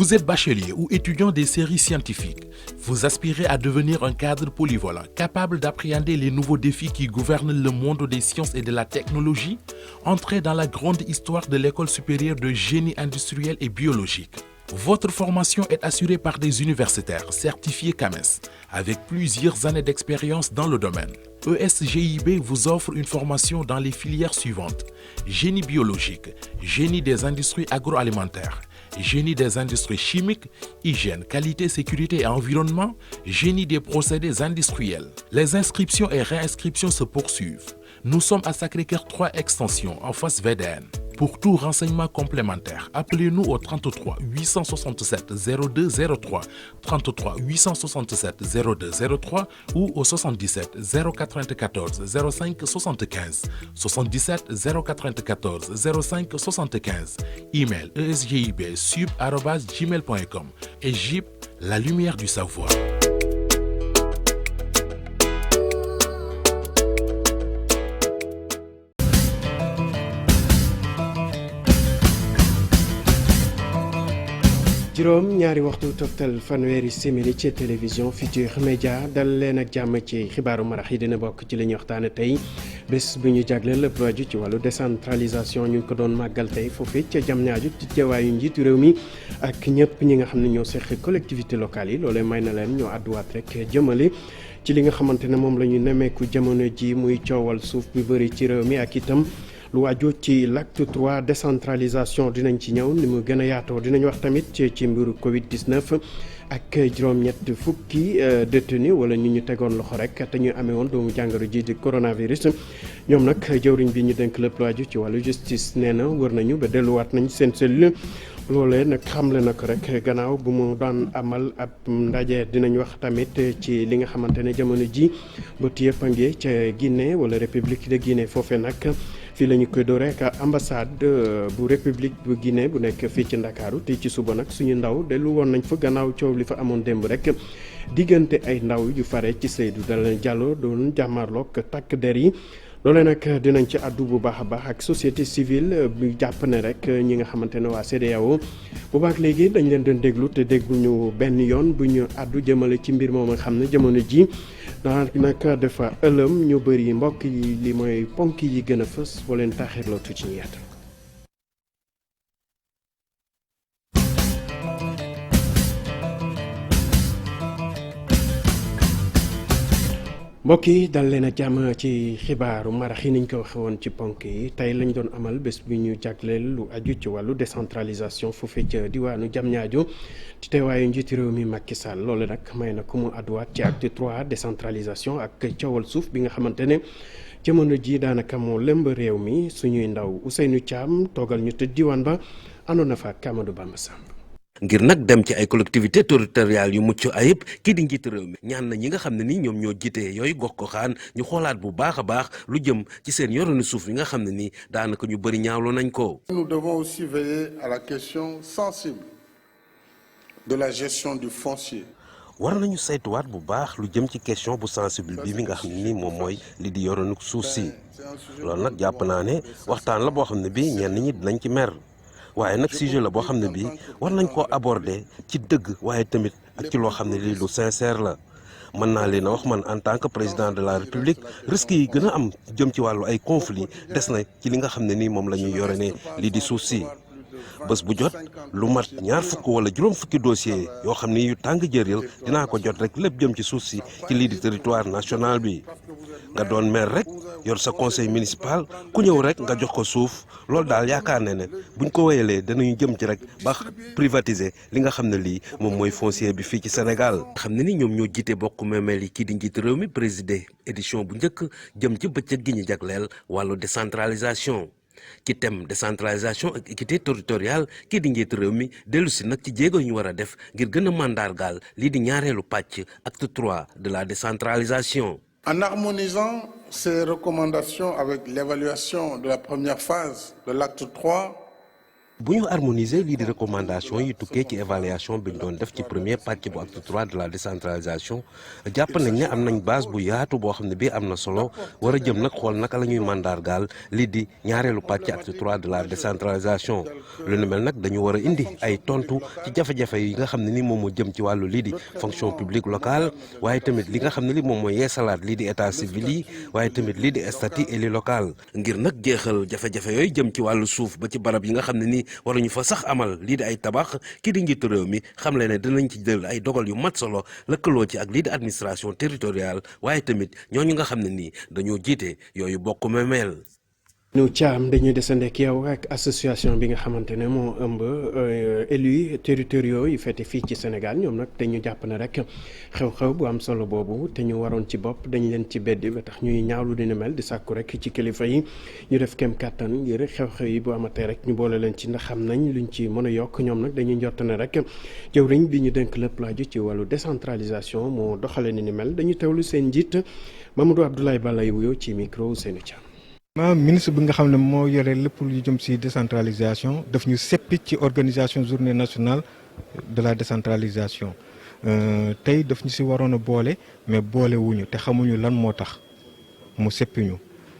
Vous êtes bachelier ou étudiant des séries scientifiques. Vous aspirez à devenir un cadre polyvalent, capable d'appréhender les nouveaux défis qui gouvernent le monde des sciences et de la technologie. Entrez dans la grande histoire de l'École supérieure de génie industriel et biologique. Votre formation est assurée par des universitaires certifiés CAMES, avec plusieurs années d'expérience dans le domaine. ESGIB vous offre une formation dans les filières suivantes: génie biologique, génie des industries agroalimentaires, génie des industries chimiques, hygiène, qualité, sécurité et environnement, génie des procédés industriels. Les inscriptions et réinscriptions se poursuivent. Nous sommes à Sacré-Cœur 3 Extension, en face VDN. Pour tout renseignement complémentaire, appelez-nous au 33 867 02 03, 33 867 02 03 ou au 77 094 05 75, 77 094 05 75. Email esgibsub@gmail.com et GIP, la lumière du savoir. juróom ñaari waxtu toftal fanweeri simili ci télévision Futurs Médias dal leen ak jàmm ci xibaaru marax yi dina bokk ci li ñuy waxtaane tey bés bu ñu jagleel lépp lu aju ci wàllu décentralisation ñu ko doon màggal tey foofee ca Diamniadio ci teewaayu njiitu réew mi ak ñëpp ñi nga xam ne ñoo seq collectivité locale yi loolee may na leen ñoo àdduwaat rek jëmale ci li nga xamante ne moom la ñu nemmeeku jamono ji muy coowal suuf bi bëri ci réew mi ak itam lu aju ci l'acte 3 décentralisation dinañ ci ñëw ni mu gën a yaatoo dinañ wax tamit ci mbiru Covid 19 ak juróom-ñett fukki détenu wala ñu tegoon loxo rek te ñu amee woon doomu jàngoro ji di coronavirus. ñoom nag jëwriñ bi ñu dénk lépp lu aju ci wàllu justice nee na wër nañu ba delluwaat nañ seen cellule. loolee nag xamle na ko rek gannaaw bu mu daan amal ab ndaje dinañ wax tamit ci li nga xamante ne jamono ji bët yëpp a ngi ca Guinée wala République de Guinée foofee nag. fii la ñu koy dooree ak ambassade bu République bu Guinée bu nekk fii ci Ndakaaru te ci suba nag suñu ndaw dellu woon nañ fa gannaaw coow li fa amoon démb rek diggante ay ndaw yu fare ci Seydou Dalein Diallo doon jàmmarloog takk der yi. loolee nag dinañ ci àddu bu baax a baax ak société civile bi jàpp ne rek ñi nga xamante ne waa CEDEAO boobaak léegi dañ leen doon déglu te dégluñu benn yoon bu ñu àddu jëmale ci mbir moom nga xam ne jamono ji daanaka dafa ëlëm ñu bëri mbokk yi li mooy ponk yi gën a fës boo leen taaxirloo tuuti ñu yaatal. mbokk yi dal leen a jàmm ci xibaaru marax yi niñ ko waxe woon ci ponk yi tey lañ doon amal bés bi ñu jagleel lu aju ci wàllu décentralisation foofee ca diwaanu Diamniadio ci teewaayu njiitu réew mi Macky Sall loole nag may na ku mu àdduwaat ci acte 3 décentralisation ak coowal suuf bi nga xamante ne jamono ji daanaka moo lëmb réew mi suñuy ndaw Ousseynou Thiam toogal ñu te diwaan ba àndoon na fa ak Amadou Bamba Samb. ngir nag dem ci ay collectivités territoriales yu mucc ayib kii di njiitu réew mi ñaan na ñi nga xam ne ni ñoom ñoo jiite yooyu gox goxaan ñu xoolaat bu baax a baax lu jëm ci seen yoronu suuf yi nga xam ne ni daanaka ñu bëri ñaawlu nañ ko. Nous devons aussi veiller à la question sensible de la gestion du foncier. war nañu saytuwaat bu baax lu jëm ci question bu sensible bi mi nga xam ne ni moom mooy li di yoronu suuf si loolu nag jàpp naa ne waxtaan la boo xam ne bi ñenn ñi dinañ ci mer. waaye nag sujet la boo xam ne bii war nañ koo aborder ci dëgg waaye tamit ak ci loo xam ne lii lu sincère la mën naa leen a wax man en tant que président de la république risques yi gën a am jëm ci wàllu ay conflit des na ci li nga xam ne nii moom la ñuy yore ne lii di suuf si bés bu jot lu mat ñaar fukk wala juróom fukki dossier yoo xam ni yu tàng jëril dinaa ko jot rek lépp jëm ci suuf si ci lii di territoire national bi nga doon maire rek yor sa conseil municipal ku ñëw rek nga jox ko suuf loolu daal yaakaar ne buñ ko wéyalee danañu jëm ci rek ba privatiser li nga xam ne lii moom mooy foncier bi fii ci Sénégal. xam ne ni ñoom ñoo jiite bokk meemeel yi kii di njiitu réew mi présidé édition bu njëkk jëm ci bëccëg gi ñu jagleel wàllu décentralisation ci thème décentralisation ak équité territoriale kii di njiitu réew mi dellu si nag ci jéego ñu war a def ngir gën a mandargaal lii di ñaareelu pàcc acte 3 de la décentralisation. En harmonisant ces recommandations avec l'évaluation de la première phase de l'acte 3, bu ñu harmoniser lii di recommandation yi tukkee ci évaluation bi ñu doon def ci premier pàcc bu acte 3 de la décentralisation jàpp nañ ne am nañ base bu yaatu boo xam ne bii am na solo war a jëm nag xool naka la ñuy mandargaal lii di ñaareelu pàcc acte 3 de la décentralisation lu ni mel nag dañu war a indi ay tontu ci jafe-jafe yi nga xam ne ni moom moo jëm ci wàllu lii di fonction publique locale waaye tamit li nga xam ne li moom mooy yeesalaat lii di état civil yi waaye tamit lii di statut élu local ngir nag jeexal jafe-jafe yooyu jëm ci wàllu suuf ba ci barab yi nga xam ne ni waruñu fa sax amal lii di ay tabax kii di njiitu réew mi xam le ne dinañ ci jël ay dogal yu mat solo lëkkaloo ci ak lii di administration territoriale waaye tamit ñooñu nga xam ne nii dañoo jiite yooyu bokk memeel ñu caam dañuy desandeek yow ak association bi nga xamante ne moo ëmb élus territoriaux yi féete fii ci Sénégal ñoom nag dañu jàpp ne rek xew-xew bu am solo boobu te ñu waroon ci bopp dañ leen ci beddi ba tax ñuy ñaawlu dina mel di sàkku rek ci kilifa yi ñu def kem kàttan ngir xew-xew yi bu amatee rek ñu boole leen ci ndax xam nañ luñ ci mën a yokk ñoom nag dañuy njott ne rek jëwriñ bi ñu dénk lépp laaju ci wàllu décentralisation moo doxale ni mel dañu teewlu seen njiit Mamadou Abdoulaye Balay wuyoo ci micro Seynou Thiam. Ministre bi nga xam ne moo yore lépp lu jëm ci décentralisation daf ñu seppi ci organisation journée nationale de la décentralisation tey daf ñu ci waroon a boole mais boole wuñu te xamuñu lan moo tax mu seppi ñu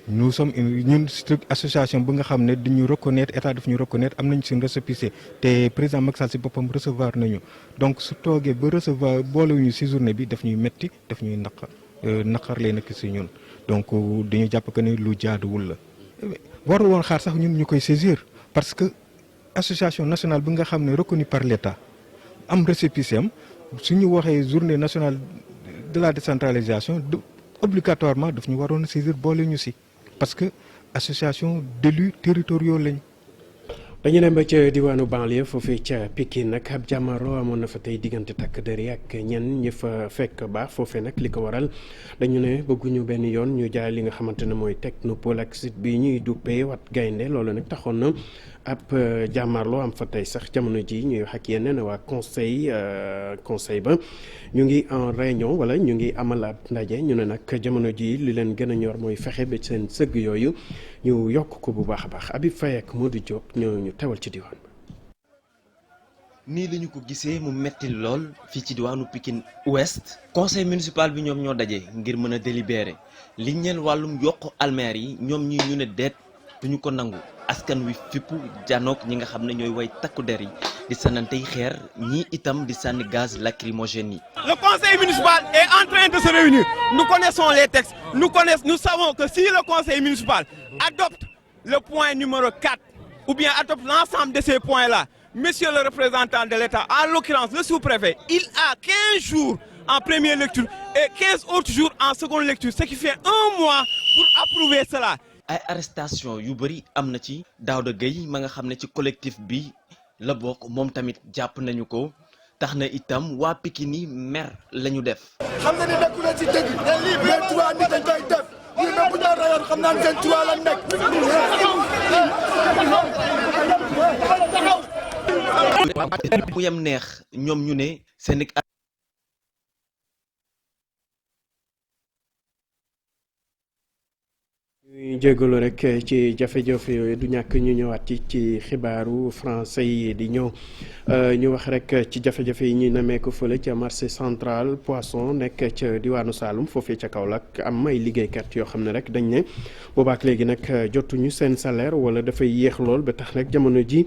nous sommes ñun association bi nga xam ne dañu reconnaître état daf ñu reconnaître am nañu ci récépissé te président Macky Sall ci boppam recevoir nañu donc su toogee ba recevoir boolewuñu ci journée bi daf ñuy metti daf ñuy naqar lay nekk ci ñun. donc dañu jàpp que ne lu jaaduwul la waru woon xaar sax ñun ñu koy saisir parce que association nationale bi nga xam ne reconnue par l'État am récépissé am su ñu waxee journée nationale de la décentralisation obligatoirement daf ñu waroon a saisir boole ñu ci parce que association d'élus territoriaux lañ. dañu dem ba ca diwaanu banlieue foofee ca Pikine nag ab jàmmarloo amoon na fa tey diggante takk der yi ak ñenn ñi fa fekk baax foofee nag li ko waral dañu ne bëgguñu benn yoon ñu jaay li nga xamante ne mooy technopole ak site bi ñuy duppee wat gaynde loolu nag taxoon na ab jàmmarloo am fa tey sax jamono ji ñuy wax ak yenn waa conseil ba ñu ngi en réunion wala ñu ngi amal ab ndaje ñu ne nag jamono ji li leen gën a ñor mooy fexe ba seen sëgg yooyu ñu yokk ko bu baax a baax Habib Faye ak Modou Diop ñu teewal ci diwaan ba. nii la ñu ko gisee mu metti lool fii ci diwaanu Pikine Ouest conseil municipal bi ñoom ñoo daje ngir mën a délibérer li ñeel wàllum yokk almeer yi ñoom ñi ñu ne deet duñu ko nangu askan wi fippu janook ñi nga xam ne ñooy way takku der yi di sànnantey xeer ñii itam di sànni gaz lacrymogène yi. Le conseil municipal est en train de se réunir. Nous connaissons les textes. Nous savons que si le conseil municipal adopte le point numéro 4 ou bien adopte l'ensemble de ces points-là, monsieur le représentant de l'État, en l'occurrence le sous-préfet, il a 15 jours en première lecture et 15 autres jours en seconde lecture, ce qui fait 1 mois pour approuver cela. ay arrestation yu bëri am na ci Daouda Gueye ma nga xam ne ci collectif bi la bokk moom tamit jàpp nañu ko tax na itam waa Pikine yi mer la ñu def. xam nga ni nekku leen ci dëgg mais trois nit dañ koy def ñu ne bu ñu rayoon xam naa ne seen trois la nekk. bu yem neex ñoom ñu ne seen ñuy jégalu rek ci jafe-jafe yooyu du ñàkk ñu ñëwaat ci xibaaru français yi di ñëw ñu wax rek ci jafe-jafe yi ñuy nemmeeku fële ca marché central poisson nekk ca diwaanu Saloum foofee ca Kaolack am ay liggéeykat yoo xam ne rek dañ ne boobaak léegi nag jotuñu seen salaire wala dafay yéex lool ba tax rek jamono ji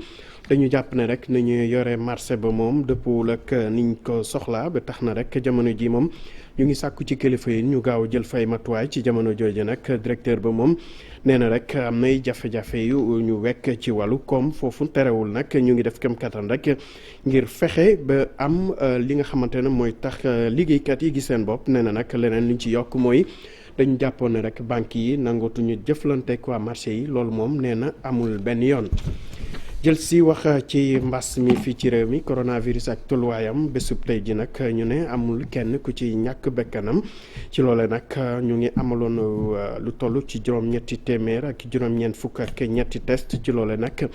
dañu jàpp ne rek nañu yore marché ba moom dëppul ak niñ ko soxlaa ba tax na rek jamono ji moom ñu ngi sàkku ci kilifa yi ñu gaaw jël fay matuwaay ci jamono jooju nag directeur ba moom nee na rek am nay jafe-jafe yu ñu wekk ci wàllu koom foofu terewul nag ñu ngi def kem kattan rek ngir fexe ba am li nga xamante ne mooy tax liggéeykat yi gis seen bopp nee na nag leneen liñ ci yokk mooy dañu jàppoon ne rek banque yi nangootuñu jëflanteek waa marché yi loolu moom nee na amul benn yoon. jël si wax ci mbas mi fii ci réew mi coronavirus ak tolluwaayam bésub tey ji nag ñu ne amul kenn ku ci ñàkk bekkanam ci loole nag ñu ngi amaloon lu toll ci juróom-ñetti téeméer ak juróom-ñeent fukk ak ñetti test ci loole nag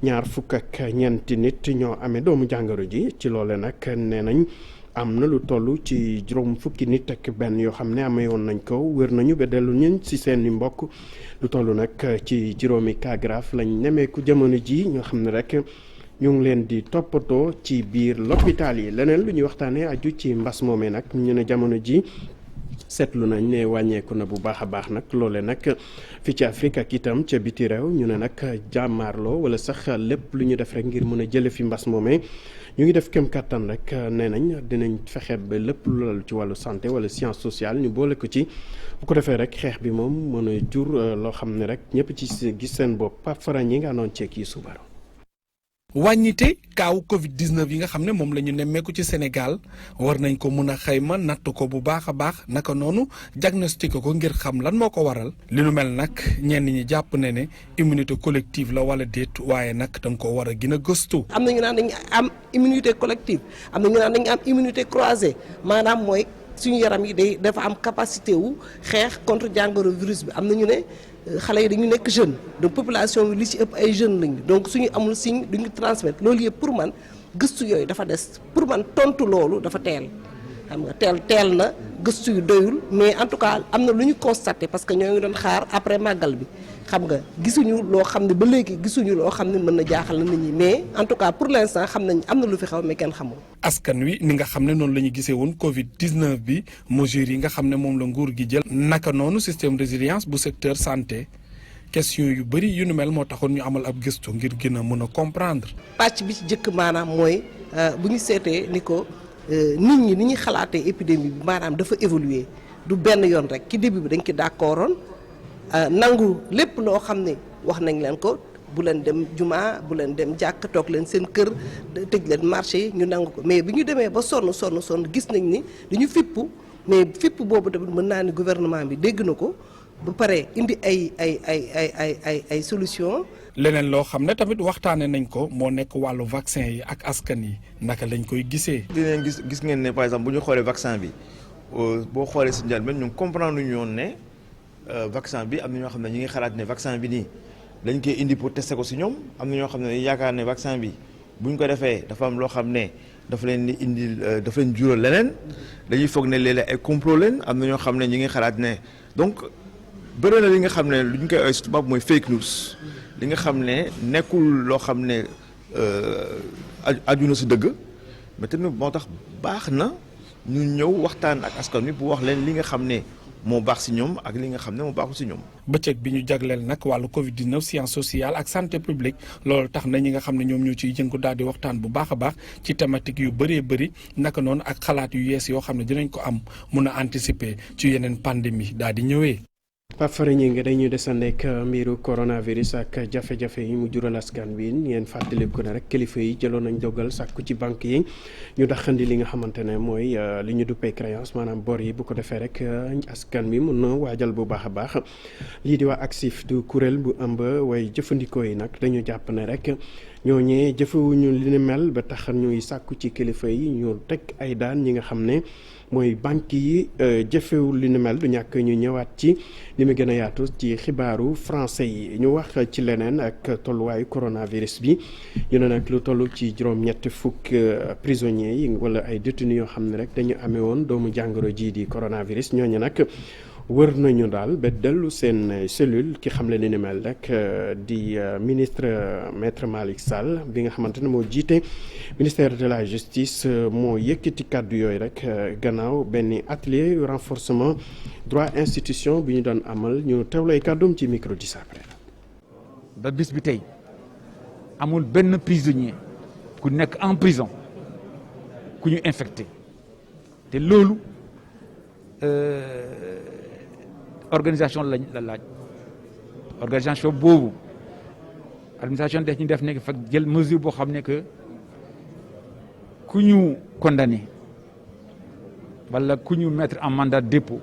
ñaar fukk ak ñeenti nit ñoo amee doomu jàngoro ji ci loole nag nee nañ am na lu toll ci juróom fukki nit ak benn yoo xam ne amee woon nañ ko wér nañu ba dellu ñu ci seen i mbokk lu toll nag ci juróomi cas grave lañ nemeeku jamono ji ñoo xam ne rek ñu ngi leen di toppatoo ci biir l'hôpital yi. leneen lu ñuy waxtaanee aju ci mbas moomee nag ñu ne jamono ji seetlu nañ ne wàññeeku na bu baax a baax nag loole nag fii ci Afrique ak itam ca biti réew ñu ne nag jàmmaarloo wala sax lépp lu ñu def rek ngir mën a jële fi mbas moomee ñu ngi def kem kàttan rek nee nañ dinañ fexe ba lépp lu lalu ci wàllu santé wala science sociale ñu boole ko ci bu ko defee rek xeex bi moom mën a jur loo xam ne rek ñëpp ci gis seen bopp Pape Fara ñi nga anoon ceeg yi subaru wàññite kaaw Covid-19 yi nga xam ne moom la ñu nemmeeku ci Sénégal war nañ ko mun a xayma natt ko bu baax a baax naka noonu diagnostiqué ko ngir xam lan moo ko waral li nu mel nag ñenn ñi jàpp ne immunité collective la wala déet waaye nag da nga ko war a gën a gëstu. am na ñu naan dañu am immunité collective am na ñu naan dañu am immunité croisée maanaam mooy suñu yaram yi dafa am capacité wu xeex contre jàngoro virus bi am na ñu ne. xale yi dañu nekk jeune donc population bi li ci ëpp ay jeunes lañu donc suñu amul signe duñu transmettre loolu yëpp pour man gëstu yooyu dafa des pour man tontu loolu dafa teel xam nga teel na gëstu yu doyul mais en tout cas am na lu ñu constaté parce que ñoo ngi doon xaar après màggal bi xam nga gisuñu loo xam ne ba léegi gisuñu loo xam ne mën na jaaxal na nit ñi mais en tout cas pour l'instant xam nañ am na lu fi xaw mais kenn xamul. askan wi ni nga xam ne noonu la ñu gisee woon Covid-19 bi mesures yi nga xam ne moom la nguur gi jël naka noonu système résilience bu secteur santé question yu bëri yu nu mel moo taxoon ñu amal ab gëstu ngir gën a mën a comprendre. pàcc bi ci jëkk maanaam mooy bu ñu seetee ni ko nit ñi ni ñuy xalaatee épidémie bi maanaam dafa évoluer du benn yoon rek ci début bi dañ ci d'accordoon nangu lépp loo xam ne wax nañ leen ko bu leen dem jumaa bu leen dem jàkk toog leen seen kër tëj leen marché yi ñu nangu ko mais bi ñu demee ba sonn gis nañ ni dañu fippu mais fipp boobu tamit mën naa ni gouvernement bi dégg na ko ba pare indi ay solution. leneen loo xam ne tamit waxtaane nañ ko moo nekk wàllu vaccin yi ak askan yi naka lañ koy gisee. dinañ gis ngeen ne par exemple bu ñu xoolee vaccin bi boo xoolee si njëlbeen ñu comprendre ñu yoon ne vaccin bi am na ñoo xam ne ñu ngi xalaat ne vaccin bi nii dañ koy indi pour tester ko si ñoom am na ñoo xam ne yaakaar ne vaccin bi bu ñu ko defee dafa am loo xam ne dafa leen di indi dafa leen jural leneen dañuy foog ne léeg-léeg ay complot leen am na ñoo xam ne ñu ngi xalaat ne donc bëri na li nga xam ne lu ñu koy ay tubaab mooy fake news li nga xam ne nekkul loo xam ne aju na si dëgg mais tamit moo tax baax na ñu ñëw waxtaan ak askan wi bu wax leen li nga xam ne moo baax si ñoom ak li nga xam ne moo baaxul si ñoom. bëccëg bi ñu jagleel nag wàllu Covid-19 science sociale ak santé publique loolu tax na ñi nga xam ne ñoom ñoo ciy jëngu daal di waxtaan bu baax a baax ci thématique yu bëree bëri naka noonu ak xalaat yu yees yoo xam ne dinañ ko am mun a anticiper ci yeneen pandémie daal di ñëwee. Pape Fara ñi nga dañuy desandeek mbiru coronavirus ak jafe-jafe yi mu jural askan bi ngeen fàttaliku ne rek kilifa yi jëloon nañ dogal sàkku ci banque yi ñu daxandi li nga xamante ne mooy li ñu duppee créance maanaam bor yi bu ko defee rek askan bi mun na waajal bu baax a baax lii di waa ACSIF du kuréel bu ëmb way jëfandikoo yi nag dañu jàpp ne rek ñooñee jëfewuñu li ni mel ba tax ñuy sàkku ci kilifa yi ñu teg ay daan ñi nga xam ne mooy banque yi jëfewul li ni mel du ñàkk ñu ñëwaat ci li mu gën a yaatu ci xibaaru français yi ñu wax ci leneen ak tolluwaayu coronavirus bi ñu ne nag lu toll ci juróom-ñetti fukk prisonniers yi wala ay détenus yoo xam ne rek dañu amee woon doomu jàngoro ji di coronavirus ñooñu nag wër nañu daal ba dellu seen cellule ki xam le ni mel rek di ministre maître Malick Sall bi nga xamante ne moo jiite ministère de la justice moo yëkkati kàddu yooyu rek gannaaw benn atelier renforcement droit institution bi ñu doon amal ñu teewlay kàddum ci micro di Sapré. ba bis bi tey amul benn prisonnier ku nekk en prison ku ñu infecté te loolu organisation la laaj organisation boobu administration def ñu def nekk fa jël mesure boo xam ne que ku ñu condamné wala ku ñu mettre en mandat de dépôt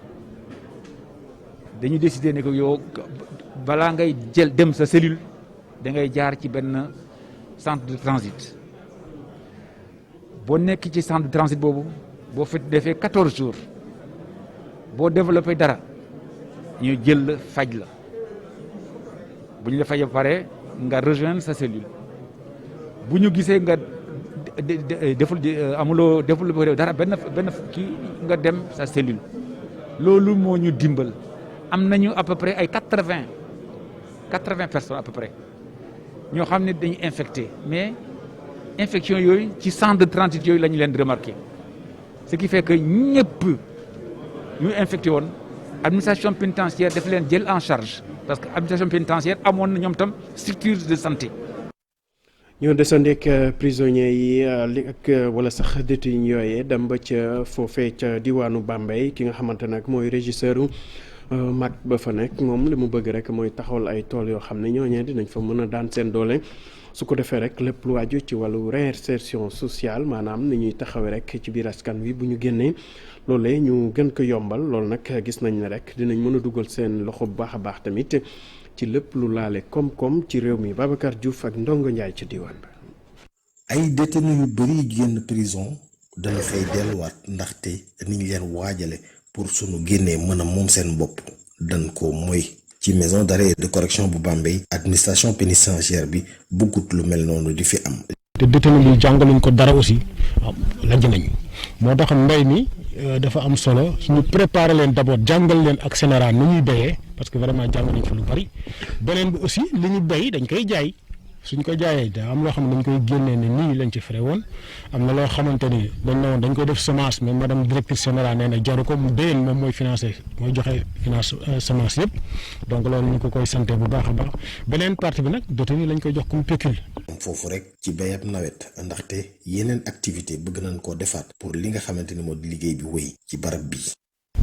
dañu décider ne que yow balaa ngay jël dem sa cellule da ngay jaar ci benn centre de transit boo nekk ci centre de transit boobu boo fa defee 14 jours boo développé dara ñu jël la faj la bu ñu la faj ba pare nga rejoindre sa cellule bu ñu gisee nga deful amuloo développé dara benn kii nga dem sa cellule loolu moo ñu dimbal am nañu à peu près ay 80 personnes à peu près ñoo xam ne dañuy infecté mais infection yooyu ci centre de transit yooyu la ñu leen remarqué ce qui fait que ñëpp ñu infecté woon administration pénitentiaire daf leen jël en charge parce que administration pénitentiaire amoon na ñoom tam structure de santé. ñoo desandeek prisonniers yi ak wala sax détenu yooyee dem ba ca foofee ca diwaanu Bambey ki nga xamante nag mooy régisseur mag ba fa nekk moom li mu bëgg rek mooy taxawal ay tool yoo xam ne ñooñee dinañ fa mën a daan seen doole su ko defee rek lépp lu aju ci wàllu réinsertion sociale maanaam ni ñuy taxawee rek ci biir askan wi bu ñu génnee loolee ñu gën ko yombal loolu nag gis nañ ne rek dinañ mën a dugal seen loxo bu baax a baax tamit ci lépp lu laale koom-koom ci réew mi. Babacar Diouf ak Ndongo Ndiaye ci diwaan ba. ay détenus yu bëri génn prison dañu fay delluwaat ndaxte niñ leen waajale pour sunu génnee mën a moom seen bopp dañ ko mooy ci maison d'arrêt de correction bu Bambey administration pénitentiaire bi bëggut lu mel noonu di fi am. te détenu bi jàngaluñ ko dara aussi lajj nañu moo tax mbay mi dafa am solo suñu préparer leen d'abord jàngal leen ak général nu ñuy béyee parce que vraiment jàng nañ fa lu bari beneen bi aussi li ñu béy dañ koy jaay suñ ko jaayee da am loo xam ne dañ koy génnee ne nii lañ ci fere woon am na loo xamante ni dañ ne woon dañ koy def semence mais madame directrice générale nee na jaru ko mu déyeen moom mooy financé mooy joxe finance semence yëpp donc loolu ñu ko koy santé bu baax a baax beneen partie bi nag détenu lañ koy jox comme pécule. foofu rek ci béyab nawet ndaxte yeneen activité bëgg nañ koo defaat pour li nga xamante ni moo di liggéey bi wéy ci barab bi.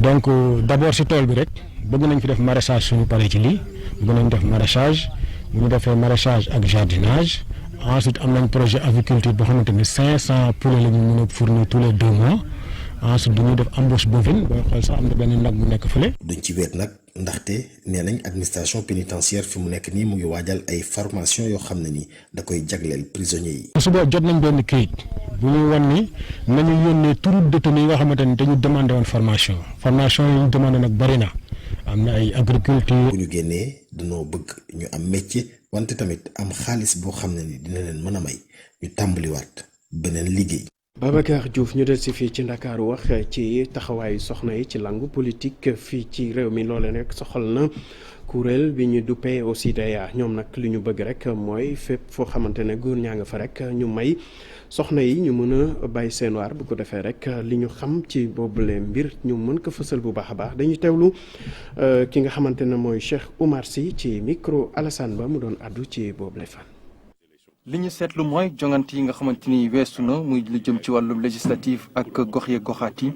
donc d'abord si tool bi rek bëgg nañ fi def maraîchage suñu paree ci lii bëgg nañ def maraîchage. bu ñu defee maraîchage ak jardinage ensuite am nañ projet aviculture boo xamante ni 500 poulets la ñu mën a fournir tous les 2 mois ensuite du ñuy def embauche bovine booy xool sax am na benn nag bu nekk fële. duñ ci weet nag ndaxte nee nañ administration pénitentiaire fi mu nekk nii mu ngi waajal ay formation yoo xam ne ni da koy jagleel prisonniers yi. suba jot nañ benn këyit bu ñuy wan ni nañu yónnee turu détenu yi nga xamante ni dañu demandé woon formation yi ñu demandé nag bari na. am na ay agriculture. bu ñu génnee dañoo bëgg ñu am métier wante tamit am xaalis boo xam ne ni dina leen mën a may ñu tàmbaliwaat beneen liggéey. Babacar Diouf ñu del si fii ci Ndakaaru wax ci taxawaayu soxna yi ci langue politique fii ci réew mi loole rek soxal na kuréel bi ñu duppee OCDEA ñoom nag li ñu bëgg rek mooy fépp foo xamante ne góor ñaa nga fa rek ñu may soxna yi ñu mën a bàyyi seen waar bu ko defee rek li ñu xam ci boobule mbir ñu mën ko fësal bu baax a baax dañuy teewlu ki nga xamante ne mooy Cheikh Oumar Sy ci micro Alassane Ba mu doon addu ci boobule fan. li ñu seetlu mooy jongante yi nga xamante ni weesu na muy lu jëm ci wàllum législatif ak gox yeeg goxaat yi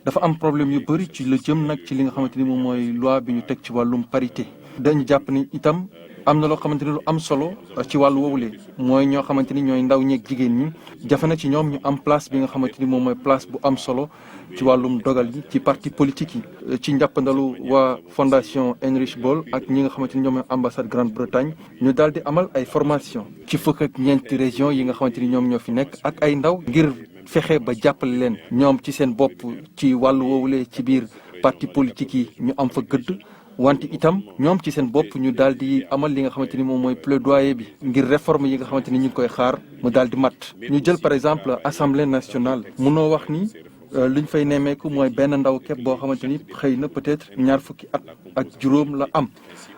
dafa am problème yu bëri ci lu jëm nag ci li nga xamante ni moom mooy loi bi ñu teg ci wàllum parité. dañu jàpp ni itam am na loo xamante ni lu am solo ci wàllu woowule mooy ñoo xamante ni ñooy ndaw ñeeg jigéen ñi jafe na ci ñoom ñu am place bi nga xamante ni moom mooy place bu am solo ci wàllum dogal yi ci parti politique yi. ci njàppandalu waa fondation Heinrich Böll ak ñi nga xamante ni ñoom mooy ambassade Grande-Bretagne ñu daal di amal ay formation ci fukk ak ñeenti région yi nga xamante ni ñoom ñoo fi nekk ak ay ndaw ngir fexe ba jàppale leen ñoom ci seen bopp ci wàllu woowule ci biir parti politique yi ñu am fa gëdd. wante itam ñoom ci seen bopp ñu daal di amal li nga xamante ni moom mooy plaidoyer bi ngir réforme yi nga xamante ni ñu ngi koy xaar mu daal di mat. ñu jël par exemple assemblée nationale munoo wax ni liñ fay nemmeeku mooy benn ndaw képp boo xamante ni xëy na peut-être ñaar fukki at ak juróom la am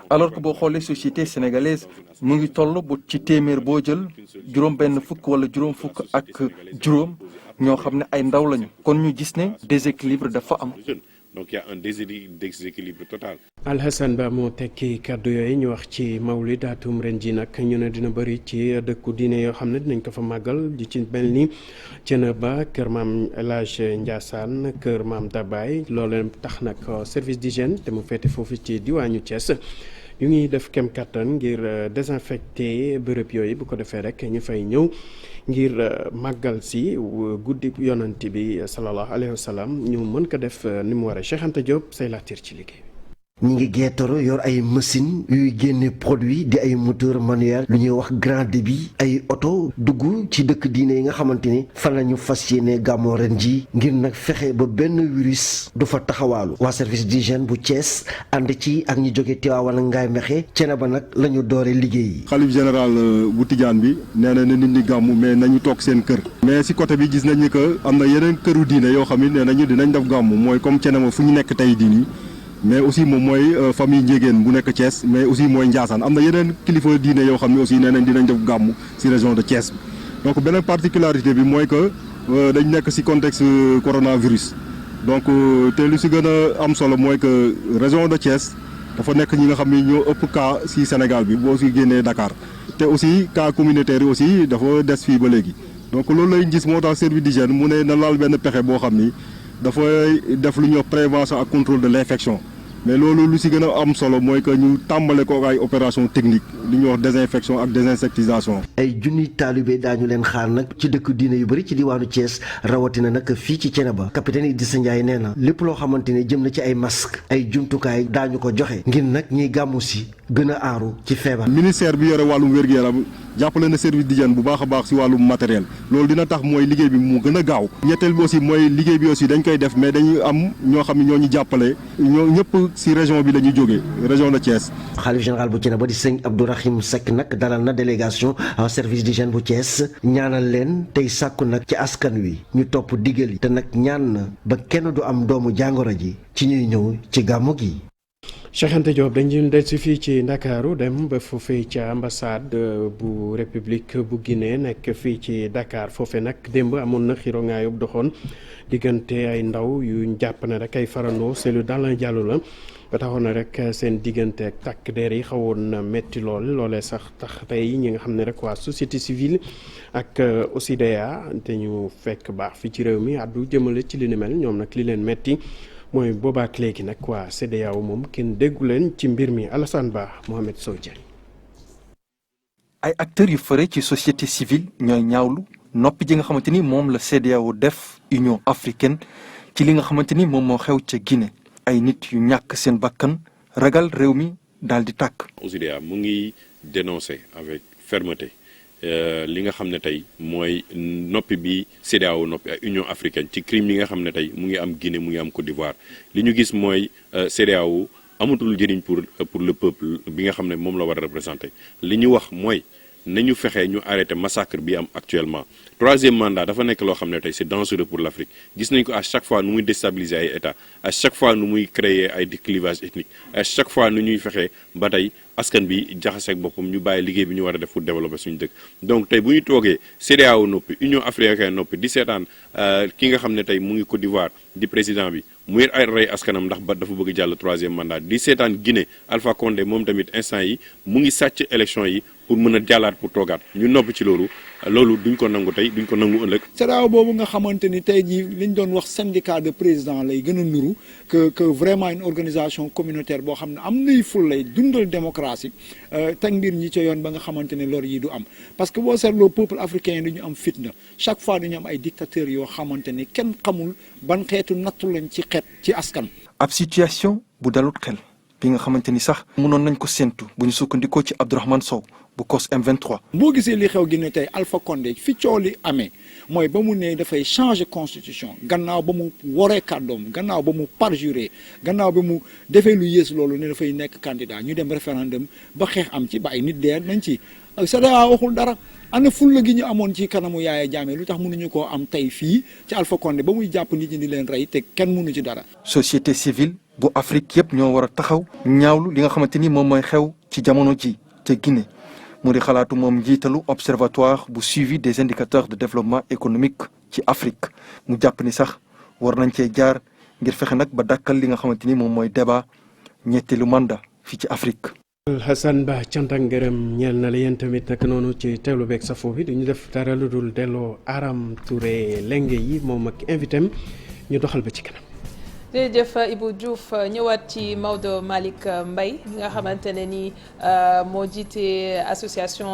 alors que boo xoolee société sénégalaise mu ngi toll bu ci téeméer boo jël juróom benn fukk wala juróom fukk ak juróom ñoo xam ne ay ndaw lañu kon ñu gis ne déséquilibre dafa am. Donc il y a un déséquilibre total. Alhassane Ba moo tekki kàddu yooyu ñu wax ci mawlid atum ren ji nag ñu ne dina bëri ci dëkku diine yoo xam ne dinañ ko fa màggal di ci mel ni Thiénaba kër maam El Hadj Ndiassane kër maam Dabaye loolee tax nag service d'hygiène te mu féete foofu ci diwaanu Thiès ñu ngi def kem kattan ngir désinfecter bërëb yooyu bu ko defee rek ñu fay ñëw ngir màggal si guddi yonent bi sallallahu alayhi wa sallam ñu mën ko def ni mu waree. Cheikh Anta Diop say laatir ci liggéey. ñi ngi geetaro yor ay machine yuy génne produit di ay moteur manuel lu ñuy wax grand débit ay oto dugg ci dëkk diine yi nga xamante ni fan la ñu fas yéene gàmmoo ren ji ngir nag fexe ba benn virus du fa taxawaalu waa service d'hygiène bu Thiès ànd ci ak ñi jóge Tivaouane Ngaye Mékhé Thiénaba nag la ñu doore liggéey. xalif général bu Tidiane bi nee na nit ñi gàmmu mais nañu toog seen kër mais si côté bi gis nañu que am na yeneen këru diine yoo xam ne nee nañu dinañ def gàmmu mooy comme Thiénaba fu ñu nekk tey diini mais aussi moom mooy famille Ndiégeen bu nekk Thiès mais aussi mooy Ndiassane am na yeneen kilifa diine yoo xam ne aussi nee nañ dinañ def gàmmu si région de Thiès donc beneen particularité bi mooy que dañ nekk ci contexte coronavirus donc te lu ci gën a am solo mooy que région de Thiès dafa nekk ñi nga xam ni ñoo ëpp cas ci Sénégal bi boo ci génnee Dakar te aussi cas communautaire yi aussi dafa des fii ba léegi donc loolu lay gis moo tax service d'hygiène mu ne na laal benn pexe boo xam ni dafay def lu ñuy wax prévention ak contrôle de l'infection mais loolu lu ci gën a am solo mooy que ñu tàmbale ko ay opération technique li ñuy wax désinfection ak désinsectisation. ay junniy taalibe daañu leen xaar nag ci dëkk diine yu bëri ci diwaanu Thiès rawatina nag fii ci Thiénaba capitaine Idrissa Ndiaye nee na lépp loo xamante ne jëm na ci ay masque ay jumtukaay daañu ko joxe ngir nag ñiy gàmmu si gën a aaru ci feebar. ministère bi yore wàllum wér-gu-yaram jàppale na service d'hygiène bu baax a baax ci wàllum matériel loolu dina tax mooy liggéey bi mu gën a gaaw ñetteel bi aussi mooy liggéey bi aussi dañ koy def mais dañuy am ñoo xam ne ñoo ñu jàppale ñoo ñëpp ci région bi la ñuy jógee région de Thiès. xalif général bu Thiénaba di sëñ Abdourahim Seck nag dalal na délégation service d'hygiène bu Thiès ñaanal leen tey sàkku nag ci askan wi ñu topp digal yi te nag ñaan na ba kenn du am doomu jàngoro ji ci ñuy ñëw ci gàmmu gi. Cheikh Anta Diop dañu del si fii ci Ndakaaru dem ba foofee ca ambassade bu république bu Guinée nekk fii ci Dakar foofe nag démb amoon na xiro ngaayub doxoon diggante ay ndaw yu jàpp ne rek ay farandoo Cellou Dalein Diallo la ba taxoon na rek seen diggante ak takk der yi xawoon na metti loolee sax tax tey ñi nga xam ne rek waa société civile ak OSIDEA te ñu fekk baax fi ci réew mi àddu jëmale ci li ni mel ñoom nag li leen metti mooy boobaak léegi nag waa CEDEAO moom kenn déggu leen ci mbir mi Alassane Ba Mohamed Sow Diagne. ay acteurs yu fëre ci société civile ñooy ñaawlu noppi ji nga xamante ni moom la CEDEAO def Union africaine ci li nga xamante ni moom moo xew ca Guinée ay nit yu ñàkk seen bakkan ragal réew mi daal di tàkk. OSIDEA mu ngi dénoncer avec fermeté li nga xam ne tey mooy noppi bi CEDEAO noppi ak Union africaine ci crime yi nga xam ne tey mu ngi am Guinée mu ngi am Côte d'Ivoire li ñu gis mooy CEDEAO amatul njëriñ pour le peuple bi nga xam ne moom la war a représenter li ñu wax mooy nañu fexe ñu arrêter massacre bi am actuellement troisième mandat dafa nekk loo xam ne tey c'est dangereux pour l'Afrique gis nañ ko à chaque fois nu muy déstabiliser ay état à chaque fois nu muy créer ay clivage ethnique à chaque fois nu ñuy fexe ba tey askan bi jaxaseeg boppam ñu bàyyi liggéey bi ñu war a def pour développer suñu dëkk donc tey bu ñu toogee CEDEAO noppi Union africaine noppi di seetaan ki nga xam ne tey mu ngi Côte d'Ivoire di président bi muy ay rey askanam ndax ba dafa bëgg jàll troisième mandat di seetaan Guinée Alpha Condé moom tamit instant yi mu ngi sàcc élection yi pour mën a jàllaat pour toogaat ñu noppi ci loolu duñ ko nangu tey duñ ko nangu ëllëg. CEDEAO boobu nga xamante ni tey jii liñ doon wax syndicat de président lay gën a nuru que vraiment une organisation communautaire boo xam ne am nay ful lay dundal démocratie teg mbir ñi ca yoon ba nga xamante ne lor yi du am parce que boo seetloo peuple africain yi dañu am fitna chaque fois dañu am ay dictateurs yoo xamante ni kenn xamul ban xeetu nattu lañ ci xeet ci askan. ab situation bu dalut xel bi nga xamante ni sax mënoon nañ ko séntu bu ñu sukkandikoo ci Abdourahmane Sow bu COS M23. boo gisee li xew gi ne tey Alpha Condé fi coow li amee mooy ba mu ne dafay changer constitution gannaaw ba mu waree kàddoom gannaaw ba mu parjuré gannaaw ba mu defee lu yées loolu ne dafay nekk candidat ñu dem référendum ba xeex am ci ba ay nit dee nañ ci CEDEAO waxul dara ana fulla gi ñu amoon ci kanamu Yaya Jammeh lu tax mënuñu koo am tey fii ci Alpha Condé ba muy jàpp nit ñi di leen rey te kenn mënu ci dara. société civile bu Afrique yëpp ñoo war a taxaw ñaawlu li nga xamante ni moom mooy xew ci jamono ji ca Guinée. mu di xalaatu moom njiitalu observatoire bu suivi des indicateurs de développement économique ci Afrique mu jàpp ni sax war nañ cee jaar ngir fexe nag ba dakkal li nga xamante ni moom mooy débat ñetteelu mandat fii ci Afrique. Hassan Ba cant ak ngërëm ñeel na la yéen tamit nag noonu ci teewlu beeg safo bi duñu def dara lu dul delloo Aram Touré lenge yi moom ak invité am ñu doxal ba ci kanam. jërëjëf Ibou Diouf ñëwaat ci Maodo Malick Mbaye nga xamante ne ni moo jiite association